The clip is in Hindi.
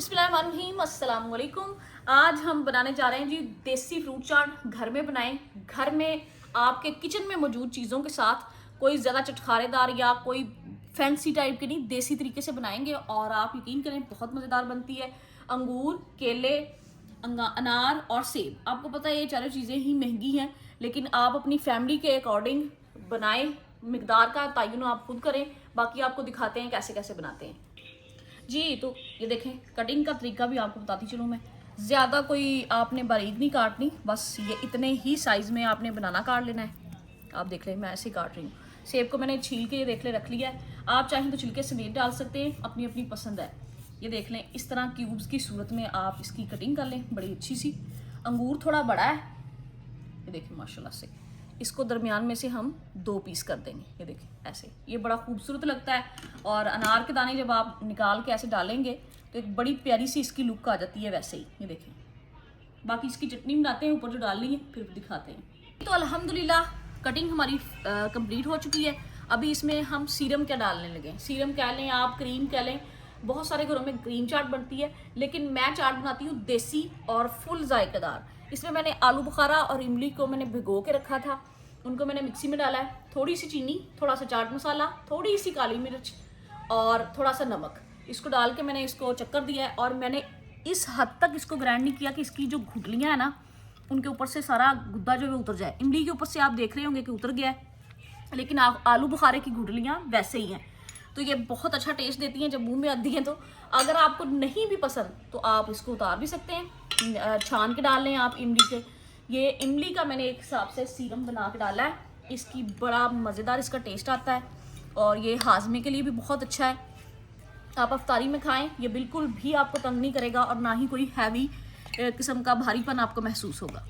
बिस्मिल्लाहिर्रहमानिर्रहीम, अस्सलाम वालेकुम। आज हम बनाने जा रहे हैं जी देसी फ्रूट चाट। घर में बनाएं, घर में आपके किचन में मौजूद चीज़ों के साथ। कोई ज़्यादा चटखारेदार या कोई फैंसी टाइप के नहीं, देसी तरीके से बनाएंगे और आप यकीन करें बहुत मज़ेदार बनती है। अंगूर, केले, अनार और सेब। आपको पता है ये चारों चीज़ें ही महंगी हैं, लेकिन आप अपनी फैमिली के अकॉर्डिंग बनाएं। मिकदार का तयन आप खुद करें। बाकी आपको दिखाते हैं कैसे कैसे बनाते हैं जी। तो ये देखें, कटिंग का तरीका भी आपको बताती चलूँ मैं। ज़्यादा कोई आपने बारीक नहीं काटनी, बस ये इतने ही साइज़ में आपने बनाना काट लेना है। आप देख लें, मैं ऐसे ही काट रही हूँ। सेब को मैंने छील के देख ले रख लिया है। आप चाहें तो छिलके समेत डाल सकते हैं, अपनी अपनी पसंद है। ये देख लें, इस तरह क्यूब्स की सूरत में आप इसकी कटिंग कर लें, बड़ी अच्छी सी। अंगूर थोड़ा बड़ा है, ये देखें माशाल्लाह से। इसको दरमियान में से हम 2 पीस कर देंगे। ये देखें ऐसे, ये बड़ा खूबसूरत लगता है। और अनार के दाने जब आप निकाल के ऐसे डालेंगे तो एक बड़ी प्यारी सी इसकी लुक आ जाती है वैसे ही। ये देखें, बाकी इसकी चटनी बनाते हैं, ऊपर जो डालनी है फिर दिखाते हैं। तो अल्हम्दुलिल्लाह कटिंग हमारी कंप्लीट हो चुकी है। अभी इसमें हम सीरम क्या डालने लगे। सीरम कह लें आप, क्रीम कह लें। बहुत सारे घरों में क्रीम चाट बनती है, लेकिन मैं चाट बनाती हूँ देसी और फुल जायकेदार। इसमें मैंने आलू बुखारा और इमली को मैंने भिगो के रखा था, उनको मैंने मिक्सी में डाला है। थोड़ी सी चीनी, थोड़ा सा चाट मसाला, थोड़ी सी काली मिर्च और थोड़ा सा नमक, इसको डाल के मैंने इसको चक्कर दिया है। और मैंने इस हद तक इसको ग्राइंड नहीं किया कि इसकी जो घुटलियाँ हैं ना, उनके ऊपर से सारा गुद्दा जो है उतर जाए। इमली के ऊपर से आप देख रहे होंगे कि उतर गया है, लेकिन आप आलू बुखारे की घुटलियाँ वैसे ही हैं। तो ये बहुत अच्छा टेस्ट देती हैं जब मुंह में आती हैं। तो अगर आपको नहीं भी पसंद तो आप इसको उतार भी सकते हैं, छान के डाल लें आप इमली के। ये इमली का मैंने एक हिसाब से सीरम बना के डाला है। इसकी बड़ा मज़ेदार इसका टेस्ट आता है और ये हाजमे के लिए भी बहुत अच्छा है। आप अफ्तारी में खाएं, ये बिल्कुल भी आपको तंग नहीं करेगा और ना ही कोई हैवी किस्म का भारीपन आपको महसूस होगा।